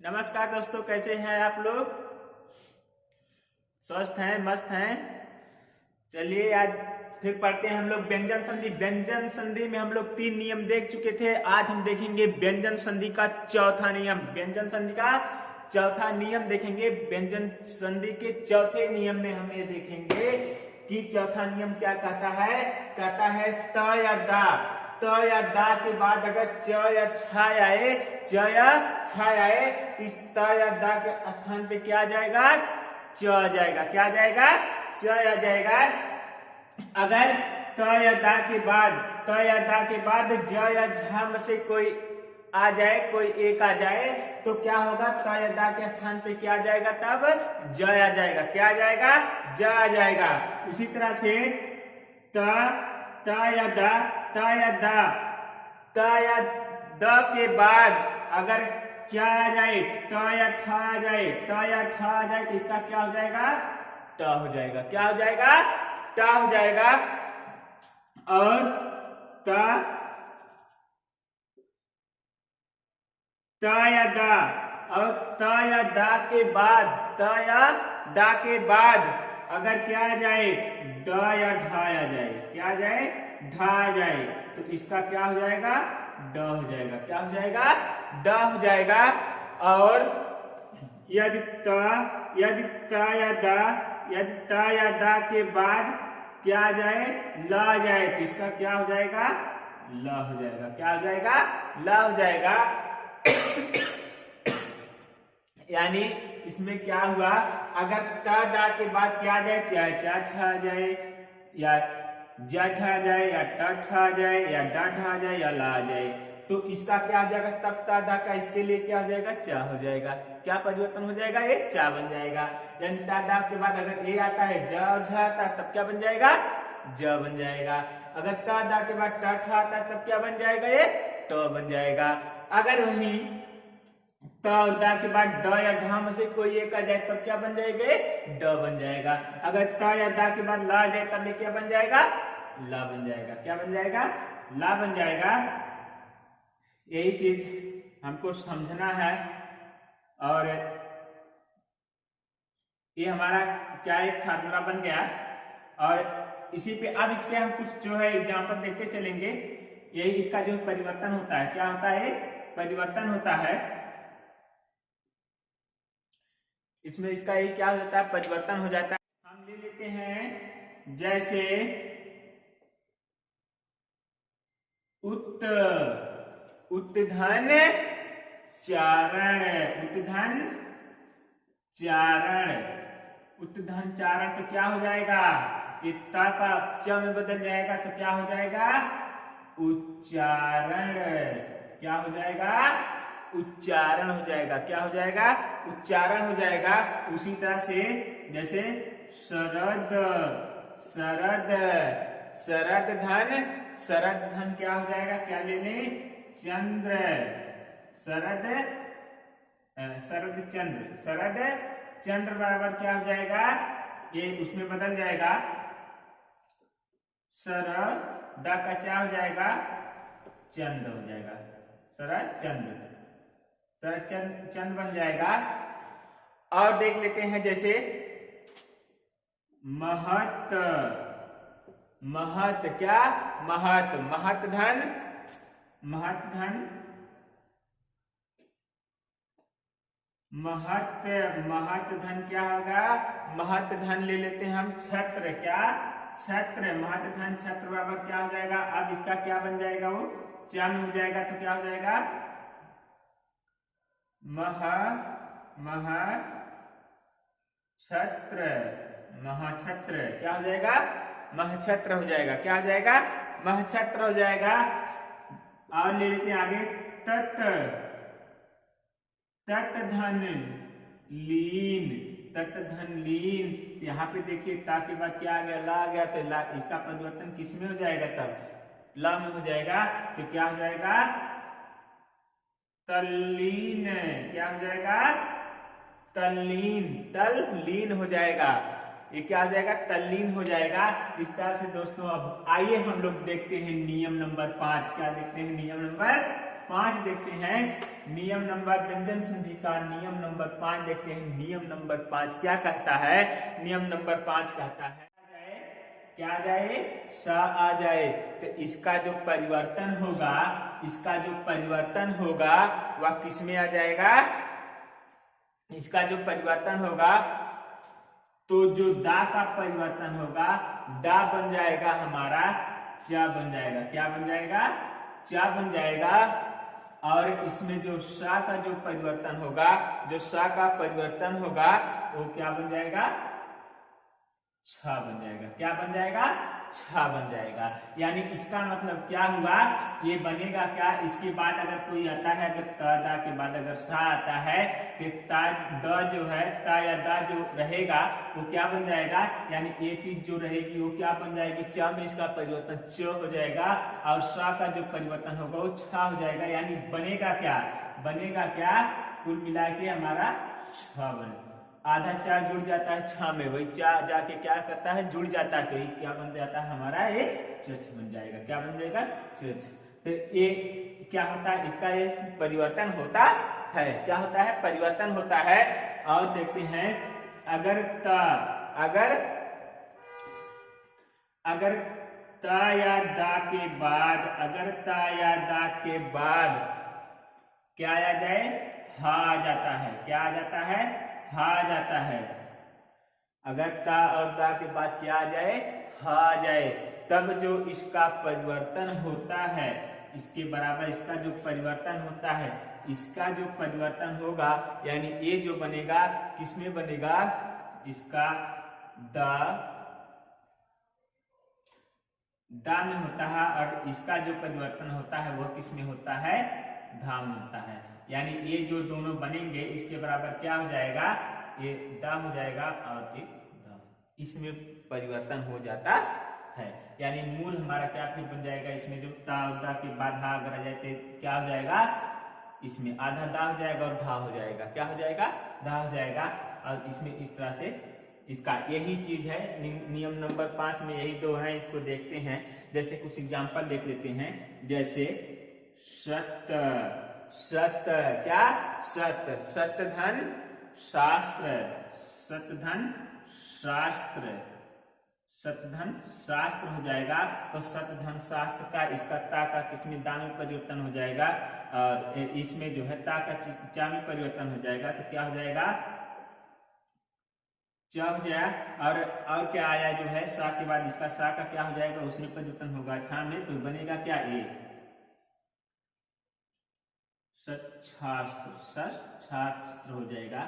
नमस्कार दोस्तों, कैसे हैं आप लोग? स्वस्थ हैं, मस्त हैं। चलिए आज फिर पढ़ते हैं हम लोग व्यंजन संधि। व्यंजन संधि में हम लोग 3 नियम देख चुके थे। आज हम देखेंगे व्यंजन संधि का चौथा नियम। व्यंजन संधि का चौथा नियम देखेंगे। व्यंजन संधि के चौथे नियम में हम ये देखेंगे कि चौथा नियम क्या कहता है। कहता है त या दा, त या दा के बाद अगर च या छ आए, च या छ आए तो इस त या दा के स्थान पे क्या आ जाएगा? च आ जाएगा। क्या आ जाएगा? च आ जाएगा। अगर त या दा के बाद, त या दा के बाद ज या झ में से कोई आ जाए, कोई एक आ जाए तो क्या होगा? त या दा के स्थान पे क्या आ जाएगा? तब ज आ जाएगा। क्या आ जाएगा? ज आ जाएगा। उसी तरह से त या दा, त या दा, त या द के बाद अगर क्या आ जाए? ट या ठ आ जाए, ट या ठ आ जाए तो इसका क्या हो जाएगा? ट हो जाएगा। क्या हो जाएगा? ट हो जाएगा। और त या दा, और त या दा के बाद, त या दा के बाद अगर क्या आ जाए? ड या ढ आ जाए। क्या आ जाए? ढ आ जाए तो इसका क्या हो जाएगा? ड हो जाएगा। क्या हो जाएगा? ड हो जाएगा। और यदि त या दा के बाद क्या आ जाए? ल आ जाए तो इसका क्या हो जाएगा? ल हो जाएगा। क्या हो जाएगा? ल हो जाएगा। यानी इसमें क्या हुआ? अगर त दा के बाद क्या आ जाए? चाहे चा छ आ जाए, या जा छ आ जाए, या ट ठ आ जाए, या ड ढ आ जाए, या ला आ जाए तो इसका क्या हो जाएगा? तब ता दा का इसके लिए क्या हो जाएगा? चा हो जाएगा। क्या परिवर्तन हो जाएगा? ये चा बन जाएगा। यानी ता दा के बाद अगर ए आता है, ज और झ आता है तब क्या बन जाएगा? ज बन जाएगा। अगर ता दा के बाद ट ठ आता है तब क्या बन जाएगा? ये ट बन जाएगा। अगर वही त और दा के बाद ड या ढ में से कोई एक आ जाए तब क्या बन जाएगा? ड बन जाएगा। अगर त या दा के बाद ला आ जाए तब ये क्या बन जाएगा? ला बन जाएगा। क्या बन जाएगा? ला बन जाएगा। यही चीज हमको समझना है। और ये हमारा क्या एक फार्मूला बन गया। और इसी पे अब इसके हम कुछ जो है एग्जाम्पल देखते चलेंगे। यही इसका जो परिवर्तन होता है, क्या होता है? परिवर्तन होता है। इसमें इसका ये क्या हो जाता है? परिवर्तन हो जाता है। हम ले लेते हैं जैसे उत्धन चारण, उत्धन चारण, उत्धन चारण तो क्या हो जाएगा? इत्ता का च में बदल जाएगा तो क्या हो जाएगा? उच्चारण। क्या हो जाएगा? उच्चारण हो जाएगा। क्या हो जाएगा? उच्चारण हो जाएगा। उसी तरह से जैसे शरद, शरद, शरद धन, शरद धन क्या हो जाएगा? क्या ले लें? चंद्र, शरद, शरद चंद्र, शरद चंद्र बराबर क्या हो जाएगा? ये उसमें बदल जाएगा। शरद दा का क्या हो जाएगा? चंद्र हो जाएगा। शरद चंद्र, शरद चंद्र बन जाएगा। और देख लेते हैं जैसे महत, महत क्या? महत, महत धन, महत धन, महत, महत धन क्या होगा? महत धन ले लेते हैं हम छत्र। क्या? छत्र, महत धन छत्र बराबर क्या हो जाएगा? अब इसका क्या बन जाएगा? वो चम हो जाएगा तो क्या हो जाएगा? छत्र, महछत्र। क्या हो जाएगा? महछत्र हो जाएगा। क्या हो जाएगा? महछत्र हो जाएगा। और ले लेते हैं आगे तत्, तत् धन लीन, तत् धन लीन। यहाँ पे देखिए ता के बाद क्या आ गया? ला आ गया तो ला, इसका परिवर्तन किस में हो जाएगा? तब ला में हो जाएगा तो क्या हो जाएगा? तल्लीन। क्या हो जाएगा? तल्लीन, तल्लीन हो जाएगा। ये क्या हो जाएगा? तल्लीन हो जाएगा। इस तरह से दोस्तों अब आइए हम लोग देखते हैं नियम नंबर 5। क्या देखते हैं? नियम नंबर 5 देखते हैं। नियम नंबर व्यंजन संधि का नियम नंबर 5 देखते हैं। नियम नंबर 5 क्या कहता है? नियम नंबर 5 कहता है क्या आ जाए? सा आ जाए। तो इसका जो परिवर्तन होगा, इसका जो परिवर्तन होगा वह किस में आ जाएगा? इसका जो परिवर्तन होगा तो जो दा का परिवर्तन होगा, दा बन जाएगा हमारा चा बन जाएगा। क्या बन जाएगा? चा बन जाएगा। और इसमें जो सा का जो परिवर्तन होगा, जो सा का परिवर्तन होगा वो क्या बन जाएगा? छा बन जाएगा। क्या बन जाएगा? छा बन जाएगा। यानी इसका मतलब क्या हुआ? ये बनेगा क्या? इसके बाद अगर कोई आता है, अगर त दा के बाद अगर सा आता है तो ता द जो है, ता या दा जो रहेगा वो क्या बन जाएगा? यानी ये चीज जो रहेगी वो क्या बन जाएगी? च में इसका परिवर्तन च हो जाएगा और सा का जो परिवर्तन होगा वो छा हो जाएगा। यानी बनेगा क्या? बनेगा क्या? कुल मिला के हमारा छ बनेगा। आधा चा जुड़ जाता है छा में, वही चा जाके क्या करता है? जुड़ जाता है। तो ये क्या बन जाता है हमारा? ये चच बन जाएगा। क्या बन जाएगा? चच। तो ये क्या होता है? इसका ये परिवर्तन होता है। क्या होता है? परिवर्तन होता है। और देखते हैं अगर त अगर ता या दा के बाद, अगर ता या दा के बाद क्या आ जाए? हा आ जाता है। क्या आ जाता है? हा आ जाता है। अगर ता और दा के बाद क्या आ जाए? हा आ जाए, तब जो इसका परिवर्तन होता है, इसके बराबर इसका जो परिवर्तन होता है, इसका जो परिवर्तन होगा यानी ये जो बनेगा किसमें बनेगा? इसका दा में होता है और इसका जो परिवर्तन होता है वह किसमें होता है? धा में होता है। यानी ये जो दोनों बनेंगे इसके बराबर क्या हो जाएगा? ये दा हो जाएगा और एक दा, इसमें परिवर्तन हो जाता है। यानी मूल हमारा क्या फिर बन जाएगा? इसमें जो ता और दा के बाद हा अगर आ जाए तो क्या हो जाएगा? इसमें आधा दा हो जाएगा और धा हो जाएगा। क्या हो जाएगा? धा हो जाएगा। और इसमें इस तरह से इसका यही चीज है। नियम नंबर 5 में यही दो है, इसको देखते हैं। जैसे कुछ एग्जांपल देख लेते हैं। जैसे सत, सत क्या? सत, सतधन शास्त्र, सतधन शास्त्र, सतधन शास्त्र हो जाएगा। तो सतधन शास्त्र का इसका ता का किसमें? दा में परिवर्तन हो जाएगा और इसमें जो है ता का चा में परिवर्तन हो जाएगा। तो क्या हो जाएगा? च हो जाए। और क्या आया जो है सा के बाद इसका सा का क्या हो जाएगा? उसमें परिवर्तन होगा छा में, तो बनेगा क्या? ये सच्छास्त्र, सच्छास्त्र हो जाएगा।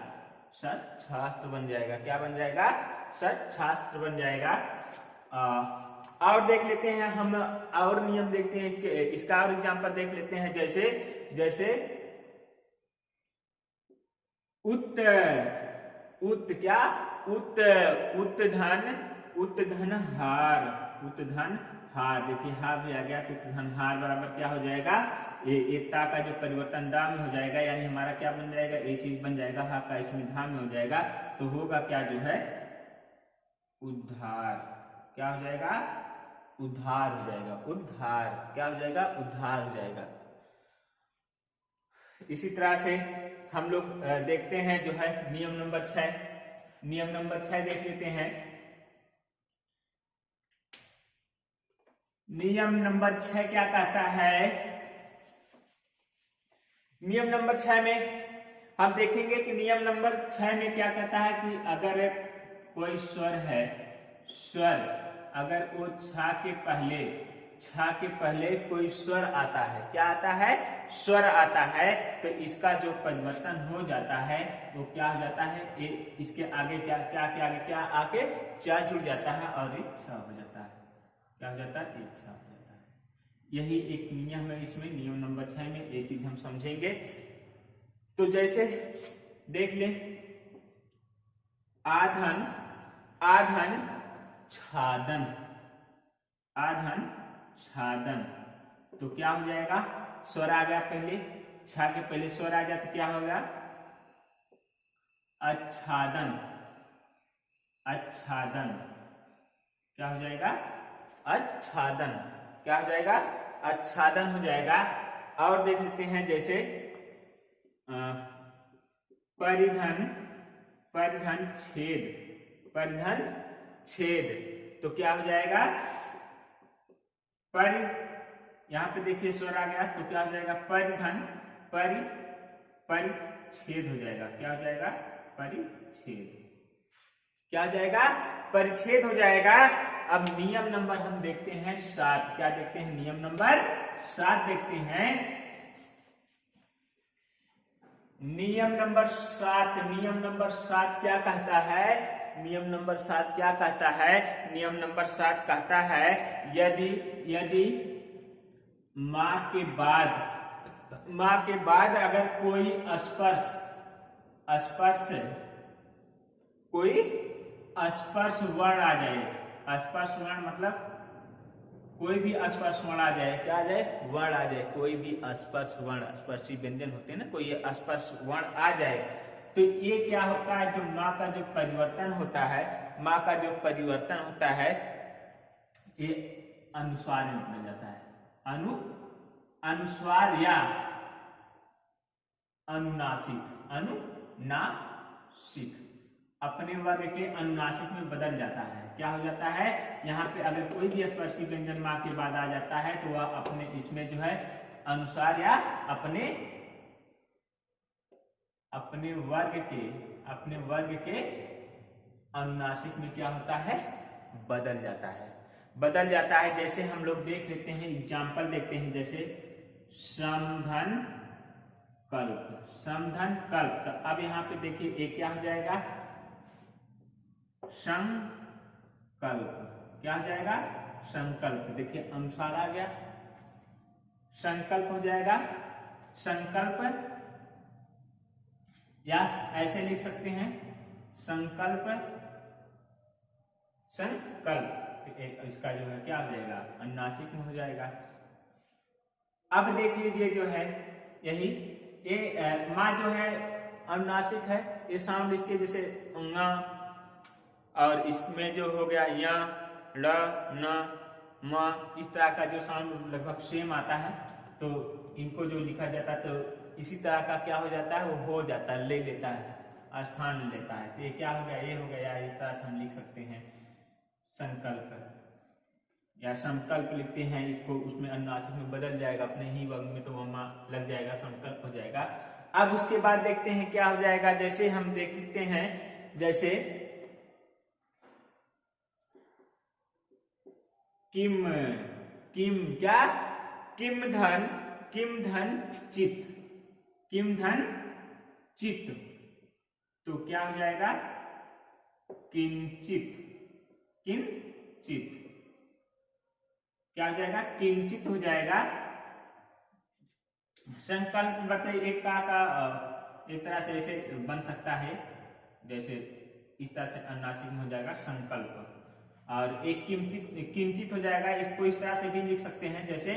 सच्छास्त्र बन जाएगा। क्या बन जाएगा? सच्छास्त्र बन जाएगा। और देख लेते हैं हम, और नियम देखते हैं इसके, इसका और एग्जांपल देख लेते हैं। जैसे उत, उत क्या? उत, उत्धन, उत्धन हार, उत्धन हार। देखिए हा भी आ गया तो उत्धन हार बराबर क्या हो जाएगा? ये ता का जो परिवर्तन दा में हो जाएगा। यानी हमारा क्या बन जाएगा? ये चीज बन जाएगा। हा का इसमें धा में हो जाएगा। तो होगा क्या जो है? उद्धार। क्या हो जाएगा? उद्धार हो जाएगा। उद्धार क्या हो जाएगा? उद्धार हो जाएगा। इसी तरह से हम लोग देखते हैं जो है नियम नंबर 6। नियम नंबर 6 देख लेते हैं। नियम नंबर 6 क्या कहता है? नियम नंबर 6 में हम देखेंगे कि नियम नंबर 6 में क्या कहता है कि अगर कोई स्वर है, स्वर अगर वो छा के पहले कोई स्वर आता है, क्या आता है? स्वर आता है, तो इसका जो परिवर्तन हो जाता है वो क्या हो जाता है? इसके आगे चा के आगे क्या आके चा जुड़ जाता है और ये छा हो जाता है। क्या हो जाता है? ये छा हो जाता है। यही एक नियम है इसमें, नियम नंबर 6 में ये चीज हम समझेंगे। तो जैसे देख ले, आधन, आधन छादन, आधन छादन, तो क्या हो जाएगा? स्वर आ गया पहले, छा के पहले स्वर आ गया तो क्या होगा? आच्छादन, आच्छादन। क्या हो जाएगा? आच्छादन। क्या हो जाएगा? आच्छादन हो जाएगा। और देख सकते हैं जैसे परिधन, परिधन छेद, परिधन छेद, तो क्या हो जाएगा पर, यहां पे देखिए स्वर आ गया तो क्या हो जाएगा परिधन परिच्छेद हो जाएगा। क्या हो जाएगा परिच्छेद, क्या हो जाएगा परिच्छेद हो जाएगा। अब नियम नंबर हम देखते हैं 7। क्या देखते हैं नियम नंबर 7 देखते हैं। नियम नंबर 7, नियम नंबर 7 क्या कहता है, नियम नंबर 7 क्या कहता है, नियम नंबर 7 कहता है यदि मां के बाद अगर कोई स्पर्श वर्ण आ जाए, स्पर्श वर्ण मतलब कोई भी स्पर्श वर्ण आ जाए, क्या आ जाए वर्ण आ जाए, कोई भी स्पर्श वर्ण, स्पर्शी व्यंजन होते हैं ना, कोई स्पर्श वर्ण आ जाए तो ये क्या होता है, जो मां का जो परिवर्तन होता है, मां का जो परिवर्तन होता है ये अनुस्वार में बदल जाता है। अनुस्वार या अनुनासिक, अनुनासिक अपने वर्ग के अनुनासिक में बदल जाता है। क्या हो जाता है, यहाँ पे अगर कोई भी स्पर्शी व्यंजन मां के बाद आ जाता है तो वह अपने इसमें जो है अनुस्वार या अपने वर्ग के अनुनासिक में क्या होता है, बदल जाता है, बदल जाता है। जैसे हम लोग देख लेते हैं, एग्जाम्पल देखते हैं, जैसे समधन कल्प, समधन कल्प। तो अब यहाँ पे देखिए एक क्या हो जाएगा संकल्प, क्या हो जाएगा संकल्प। देखिए अनुसार आ गया, संकल्प हो जाएगा, संकल्प, या ऐसे लिख सकते हैं संकल्प, संकल्प। तो इसका जो है क्या हो जाएगा अनुनासिक में हो जाएगा। अब देख लीजिए जो है यही ये माँ जो है अनुनासिक है, ये साउंड इसके जैसे ङ, और इसमें जो हो गया य, ल, न, म, इस तरह का जो साउंड लगभग सेम आता है, तो इनको जो लिखा जाता है तो इसी तरह का क्या हो जाता है, वो हो जाता है, ले लेता है, स्थान लेता है। तो ये क्या हो गया, ये हो गया, इस तरह से हम लिख सकते हैं संकल्प, या संकल्प लिखते हैं इसको, उसमें अनुनासिक में बदल जाएगा अपने ही वर्ग में, तो वहां लग जाएगा, संकल्प हो जाएगा। अब उसके बाद देखते हैं क्या हो जाएगा, जैसे हम देख लेते हैं, जैसे किम, क्या किम धन चित, किम धन चित, तो क्या हो जाएगा किंचित, किंचित, क्या हो जाएगा किंचित हो जाएगा। संकल्प बताइए एक का एक तरह से ऐसे बन सकता है, जैसे इस तरह से अनुनासिक में हो जाएगा संकल्प, और एक किंचित हो जाएगा, इसको इस तरह से भी लिख सकते हैं, जैसे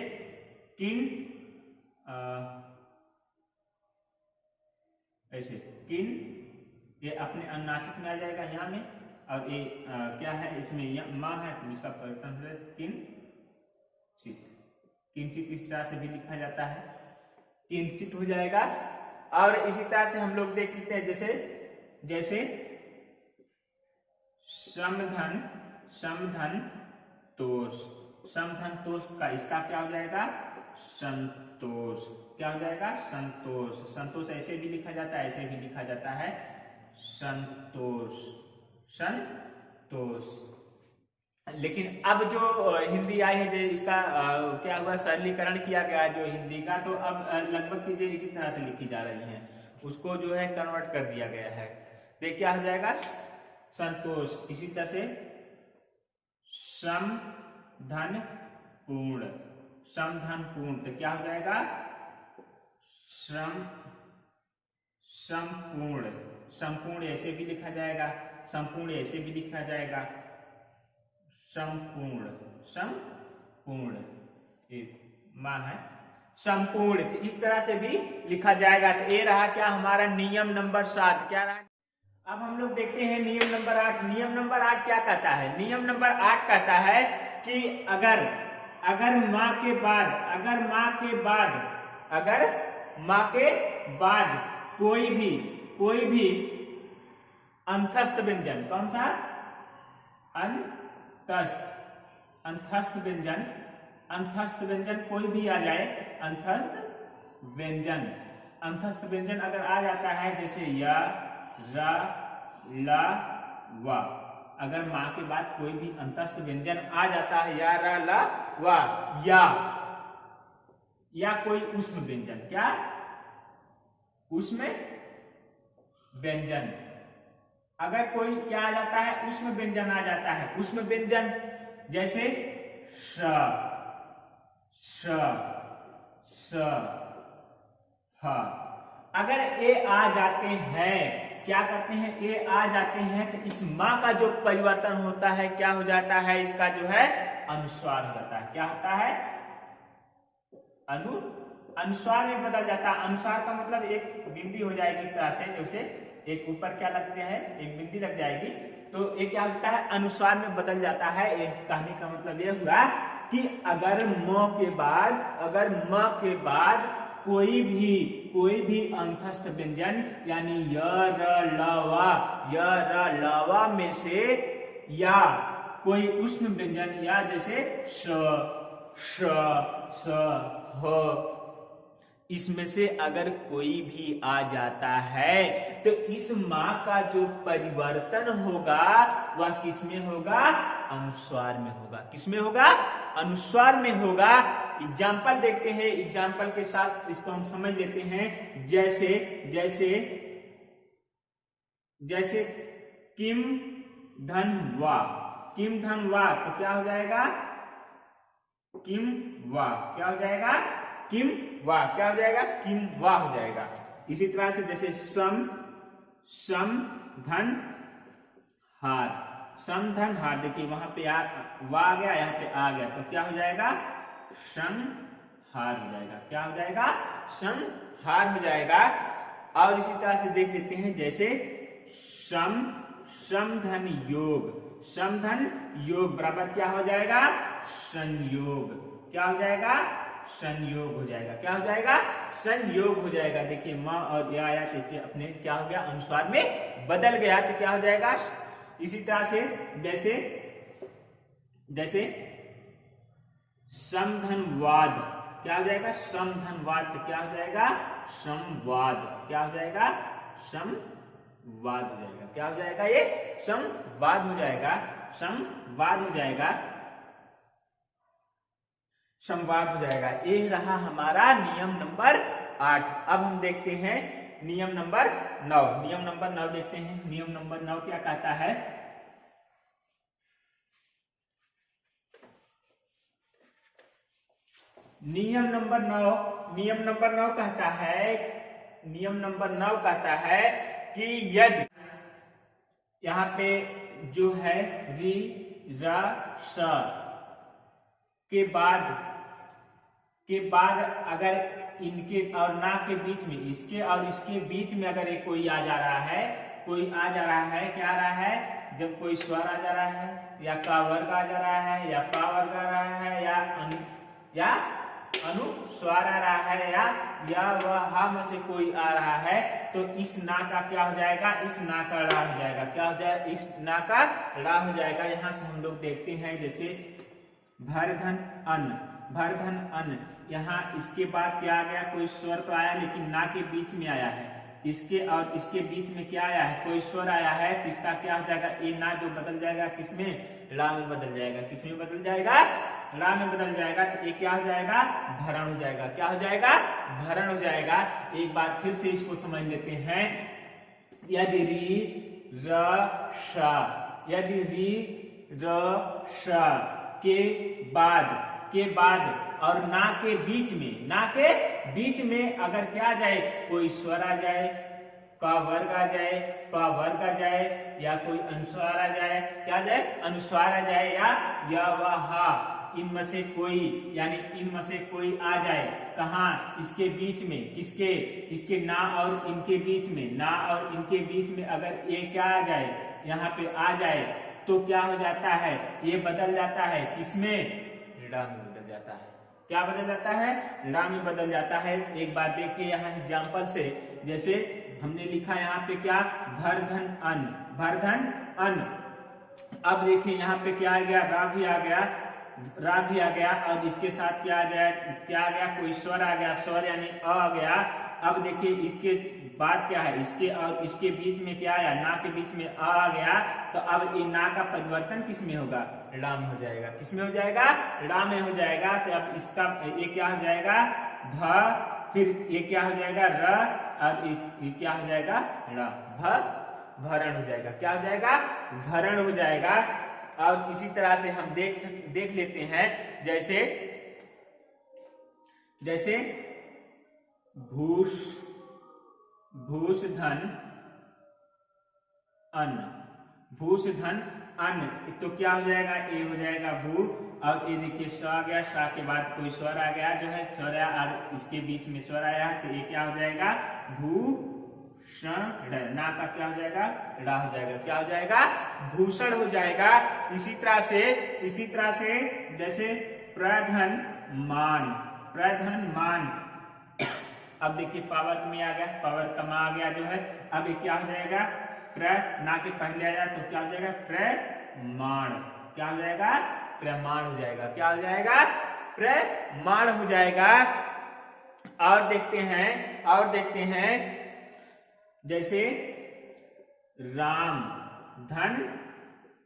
ऐसे किन, ये अपने अनुनासिक में आ जाएगा यहाँ में, और ये क्या है इसमें माँ है तो इसका परिवर्तन है किंचित, किंचित इस तरह से भी लिखा जाता है, किंचित हो जाएगा। और इसी तरह से हम लोग देख लेते हैं, जैसे समधन तोष, समधन तोष का इसका क्या हो जाएगा संतोष, क्या हो जाएगा संतोष, संतोष ऐसे भी लिखा जाता है, ऐसे भी लिखा जाता है संतोष, संतोष। लेकिन अब जो हिंदी आई है, जो इसका क्या हुआ सरलीकरण किया गया जो हिंदी का, तो अब लगभग चीजें इसी तरह से लिखी जा रही हैं, उसको जो है कन्वर्ट कर दिया गया है। तो क्या हो जाएगा संतोष, इसी तरह से समधन पूर्ण, समधन पूर्ण, तो क्या हो जाएगा संपूर्ण, संपूर्ण ऐसे भी लिखा जाएगा, संपूर्ण ऐसे भी लिखा जाएगा, संपूर्ण, संपूर्ण मां है संपूर्ण, इस तरह से भी लिखा जाएगा। तो ये रहा क्या हमारा नियम नंबर 7, क्या रहा। अब हम लोग देखते हैं नियम नंबर 8। नियम नंबर 8 क्या कहता है, नियम नंबर 8 कहता है कि अगर मां के बाद अगर मां के बाद कोई भी अंतस्थ व्यंजन, कौन सा? अंतस्थ व्यंजन कोई भी आ जाए, अंतस्थ व्यंजन अगर आ जाता है, जैसे या, रा, ला, वा, अगर मां के बाद कोई भी अंतस्थ व्यंजन आ जाता है, या, रा, ला, वा, या कोई ऊष्म व्यंजन, क्या? ऊष्म व्यंजन, अगर कोई क्या आ जाता है? ऊष्म व्यंजन आ जाता है, ऊष्म व्यंजन जैसे श, ह, अगर ए आ जाते हैं, क्या करते हैं? ए आ जाते हैं तो इस मां का जो परिवर्तन होता है, क्या हो जाता है? इसका जो है अनुस्वार हो जाता है। क्या होता है? अनुस्वार में बदल जाता है। अनुस्वार का मतलब एक बिंदी हो जाएगी इस तरह से, जैसे एक ऊपर क्या लगते हैं, एक बिंदी लग जाएगी, तो ये क्या होता है? अनुस्वार में बदल जाता है। एक कहने का मतलब ये हुआ कि अगर मां के बाद कोई भी अंतस्थ व्यंजन यानी य, र, ल, वा में से या कोई ऊष्म व्यंजन, या जैसे श, ह, इसमें से अगर कोई भी आ जाता है तो इस मां का जो परिवर्तन होगा वह किसमें होगा? अनुस्वार में होगा। किसमें होगा? अनुस्वार में होगा। एग्जाम्पल देखते हैं, एग्जाम्पल के साथ इसको हम समझ लेते हैं। जैसे किम धन वा, तो क्या हो जाएगा? किम वा, क्या हो जाएगा? किम वा, क्या हो जाएगा? किम वा हो जाएगा। इसी तरह से जैसे सम धन हार, देखिए वहां पे वा आ गया, यहाँ पे आ गया, तो क्या हो जाएगा? संहार हो जाएगा। क्या हो जाएगा? संहार हो जाएगा। और इसी तरह से देख लेते हैं, जैसे समधन योग बराबर क्या हो जाएगा? संयोग। क्या हो जाएगा? संयोग हो जाएगा। क्या हो जाएगा? संयोग हो जाएगा। देखिए मां और या इसके अपने क्या हो गया? अनुस्वार में बदल गया, तो क्या हो जाएगा? इसी तरह से जैसे समधनवाद, क्या हो जाएगा? समधनवाद, तो क्या हो जाएगा? संवाद। क्या हो जाएगा? संवाद हो जाएगा। क्या हो जाएगा? ये संवाद हो जाएगा। संवाद हो जाएगा। ये रहा हमारा नियम नंबर 8। अब हम देखते हैं नियम नंबर 9। नियम नंबर 9 देखते हैं। नियम नंबर 9 क्या कहता है? नियम नंबर 9 कहता है कि यदि यहाँ पे जो है री, रा, स के बाद अगर इनके और ना के बीच में, इसके और इसके बीच में अगर एक कोई आ जा रहा है, क्या आ रहा है? जब कोई स्वर आ जा रहा है, या का वर्ग आ जा रहा है, या पा वर्ग आ रहा है, या अनुस्वार आ रहा है, या वह हा में से कोई आ रहा है, तो इस ना का क्या हो जाएगा? इस ना का रा हो जाएगा। क्या हो जाएगा? इस ना का रा हो जाएगा। यहाँ से हम लोग देखते हैं, जैसे भरधन अन्न, यहाँ इसके बाद क्या आ गया? कोई स्वर तो आया, लेकिन ना के बीच में आया है। इसके और इसके बीच में क्या आया है? कोई स्वर आया है, तो इसका क्या हो जाएगा? ये ना जो बदल जाएगा किसमें? ला में बदल जाएगा। किसमें बदल जाएगा? ला में बदल जाएगा। तो ये क्या हो जाएगा? भरण हो जाएगा। क्या हो जाएगा? भरण हो जाएगा। एक बार फिर से इसको समझ लेते हैं। यदि री र श के बाद और ना के बीच में अगर क्या आ जाए? कोई स्वर आ जाए, का वर्ग आ जाए, पा वर्ग आ जाए, या कोई अनुस्वार आ जाए, क्या आ जाए? अनुस्वार आ जाए, या वह हा, इनमें से कोई, यानी इनमें से कोई आ जाए। कहाँ? इसके बीच में। किसके? इसके ना और इनके बीच में। ना और इनके बीच में अगर ये क्या आ जाए? यहाँ पे आ जाए, तो क्या हो जाता है? ये बदल जाता है किसमें? ला में बदल जाता है। क्या बदल जाता है, रा में बदल जाता है। एक बार देखिए यहाँ एग्जाम्पल से, जैसे हमने लिखा यहाँ पे क्या, भर धन अन, भर धन अन। अब देखिए यहाँ पे क्या आ गया, रा भी आ गया, रा भी आ गया, और इसके साथ क्या आ जाए, क्या आ गया, कोई स्वर आ गया, स्वर यानी अ आ गया। अब देखिए इसके बाद क्या है, इसके और इसके बीच में क्या आया, ना के बीच में आ गया, तो अब ये ना का परिवर्तन किस में होगा, रा में हो जाएगा। किस में हो जाएगा, रा में हो जाएगा। तो अब इसका ये क्या हो जाएगा, भ, फिर ये क्या हो जाएगा, र, और ये क्या हो जाएगा, रा, भरण हो जाएगा। क्या हो जाएगा, भरण हो जाएगा। और इसी तरह से हम देख लेते हैं, जैसे जैसे भूष धन अन्न, भूष धन अन्न, तो क्या हो जाएगा, ये हो जाएगा भू, और ये देखिए स आ गया, सा के बाद कोई स्वर आ गया, जो है स्वर आया, और इसके बीच में स्वर आया है, तो ये क्या हो जाएगा, भूषण, ना का क्या हो जाएगा, रा हो जाएगा। क्या हो जाएगा, भूषण हो जाएगा। इसी तरह से जैसे प्रधन मान, प्रधन मान, अब देखिए पावर में आ गया, पावर कमा आ गया जो है, अब ये क्या हो जाएगा, प्र, ना के पहले आया तो क्या हो जाएगा, प्रमाण। क्या हो जाएगा, प्रमाण हो जाएगा। क्या हो जाएगा, प्रमाण हो जाएगा। और देखते हैं जैसे राम धन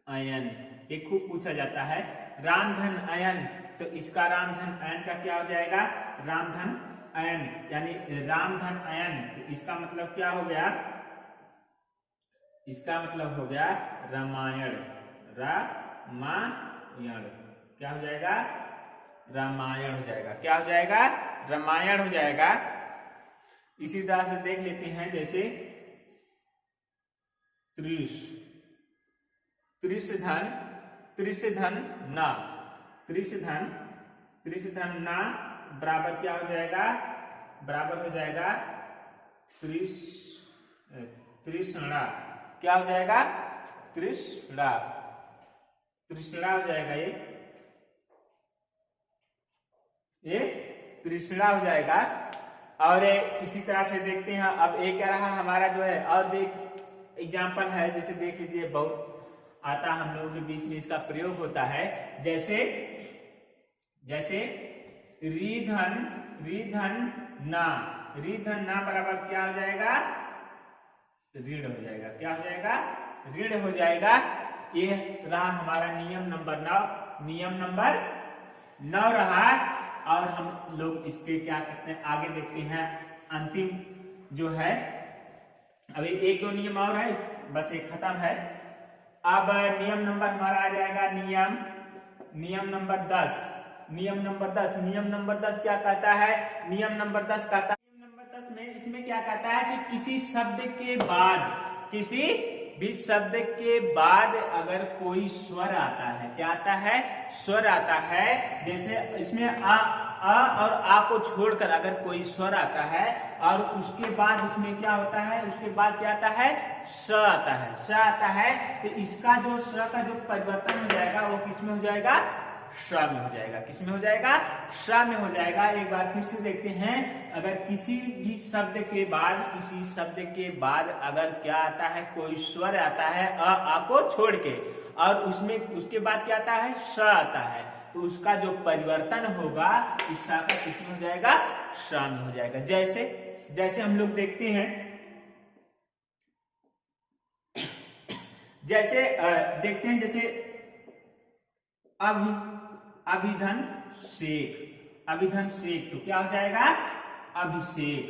अयन, ये खूब पूछा जाता है, राम धन अयन, तो इसका राम धन अयन का क्या हो जाएगा, राम धन अयन, यानी राम धन अयन, तो इसका मतलब क्या हो गया, इसका मतलब हो गया रामायण, रामायण। क्या हो जाएगा, रामायण हो जाएगा। क्या हो जाएगा, रामायण हो जाएगा। इसी तरह से देख लेते हैं, जैसे त्रिश धन ना, त्रिश धन ना बराबर क्या हो जाएगा, बराबर हो जाएगा तृष्णा। क्या हो जाएगा, तृष्णा, तृष्णा हो जाएगा, ये तृष्णा हो जाएगा। और इसी तरह से देखते हैं, अब एक क्या रहा हमारा जो है, और देख एग्जाम्पल है, जैसे देख लीजिए, बहुत आता हम लोगों के बीच में इसका प्रयोग होता है, जैसे रिधन ना, रिधन ना बराबर क्या हो जाएगा, ऋण हो जाएगा। क्या हो जाएगा, ऋण हो जाएगा। ये रहा हमारा नियम नंबर 9, नियम नंबर 9 रहा। और हम लोग इसके क्या कहते हैं, आगे देखते हैं, अंतिम जो है, अभी 1-2 नियम और है, बस एक खत्म है। अब नियम नंबर हमारा आ जाएगा, नियम नंबर 10, नियम नंबर 10 क्या कहता है, नियम नंबर 10 कहता है, नियम नंबर 10 में इसमें क्या कहता है कि किसी शब्द के बाद, किसी भी शब्द के बाद अगर कोई स्वर आता है, क्या आता है, स्वर आता है, जैसे इसमें आ और आ को छोड़कर अगर कोई स्वर आता है, और उसके बाद उसमें क्या होता है, उसके बाद क्या आता है, स आता है, स आता है, तो इसका जो स का जो परिवर्तन हो जाएगा वो किसमें हो जाएगा, श में हो जाएगा। किसमें हो जाएगा, श में हो जाएगा। एक बार फिर से देखते हैं, अगर किसी भी शब्द के बाद, किसी शब्द के बाद अगर क्या आता है, कोई स्वर आता है आ को छोड़ के, और उसमें उसके बाद क्या आता है, श आता है, तो उसका जो परिवर्तन होगा इस श का किसमें हो जाएगा, श में हो जाएगा। जैसे हम लोग देखते हैं, जैसे अभिधन शेख, तो क्या हो जाएगा, अभिषेक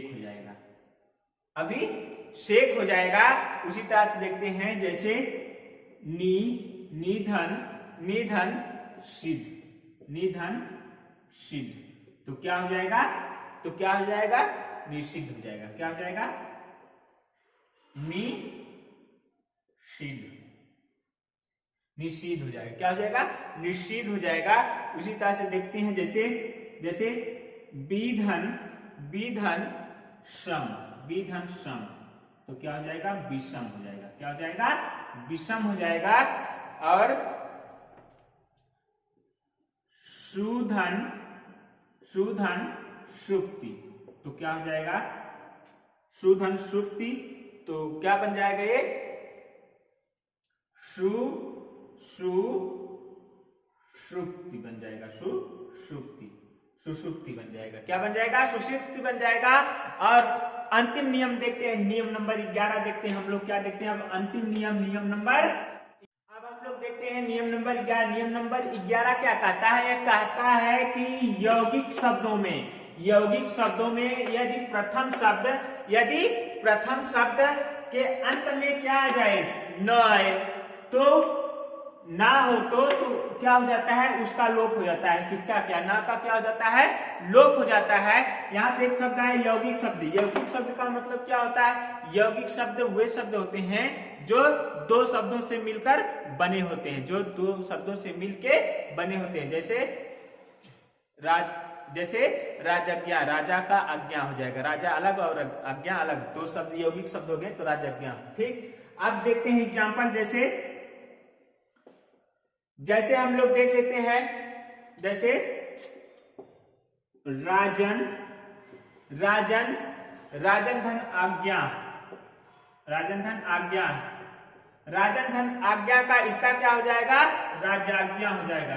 हो जाएगा, अभिषेक हो जाएगा। उसी तरह से देखते हैं, जैसे निधन सिद्ध, तो क्या हो जाएगा, निषिद्ध हो जाएगा। क्या हो जाएगा, निषिद्ध हो जाएगा। क्या हो जाएगा, निषिद्ध हो जाएगा। उसी तरह से देखते हैं, जैसे विधन सम, तो क्या हो जाएगा, विषम हो जाएगा। क्या हो जाएगा, विषम हो जाएगा। और सुधन, सुधन सुक्ति। तो क्या हो जाएगा? सुधन सुक्ति। तो क्या बन जाएगा ये? सुषुप्ति बन जाएगा, सुषुप्ति, सुषुप्ति बन जाएगा। क्या बन जाएगा? सुषुप्ति बन जाएगा। और अंतिम नियम देखते हैं, नियम नंबर 11 देखते हैं हम लोग। क्या देखते हैं अब? अंतिम नियम, नियम नंबर, अब हम लोग देखते हैं नियम नंबर 11। नियम नंबर 11 क्या कहता है? यह कहता है कि यौगिक शब्दों में, यौगिक शब्दों में यदि प्रथम शब्द के अंत में क्या आ जाए? न आए, तो ना हो तो क्या हो जाता है? उसका लोप हो जाता है। किसका? क्या? ना का क्या हो जाता है? लोप हो जाता है। यहाँ पे एक शब्द है यौगिक शब्द। यौगिक शब्द का मतलब क्या होता है? यौगिक शब्द वे शब्द होते हैं जो दो शब्दों से मिलकर बने होते हैं, जो दो शब्दों से मिलके बने होते हैं। जैसे राजज्ञा, राजा का आज्ञा हो जाएगा। राजा अलग और आज्ञा अलग, दो शब्द यौगिक शब्द हो गए तो राजज्ञा। ठीक, अब देखते हैं एग्जाम्पल। जैसे हम लोग देख लेते हैं, जैसे राजन, राजन, राजन धन आज्ञा, राजन धन आज्ञा, राजन धन आज्ञा का इसका क्या हो जाएगा? राजाज्ञा हो जाएगा।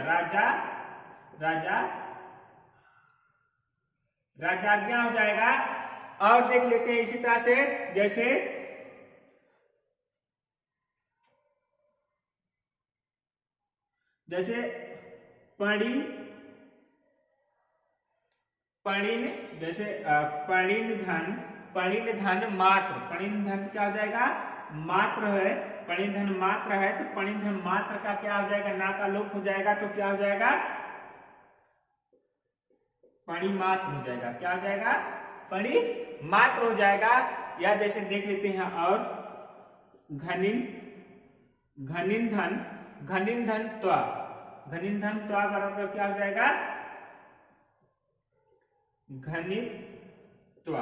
राजाज्ञा हो जाएगा। और देख लेते हैं इसी तरह से, जैसे पणिन, जैसे पणिन धन मात्र, पणिन धन क्या हो जाएगा? मात्र है। पणिन धन मात्र है तो पणिन धन मात्र का क्या हो जाएगा? ना का लोप हो जाएगा तो क्या हो जाएगा? पणिमात्र हो जाएगा। क्या हो जाएगा? पणिमात्र हो जाएगा। या जैसे देख लेते हैं और घनिन, घनिन धन त्वा, घनिन धन त्वा बराबर क्या हो जाएगा? घनित्व,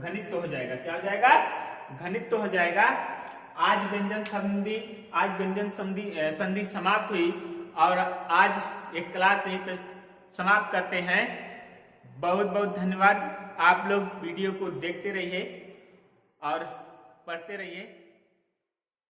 घनित्व हो जाएगा। क्या हो जाएगा? घनित्व हो जाएगा। आज व्यंजन संधि समाप्त हुई और आज एक क्लास यहीं पे समाप्त करते हैं। बहुत बहुत धन्यवाद। आप लोग वीडियो को देखते रहिए और पढ़ते रहिए।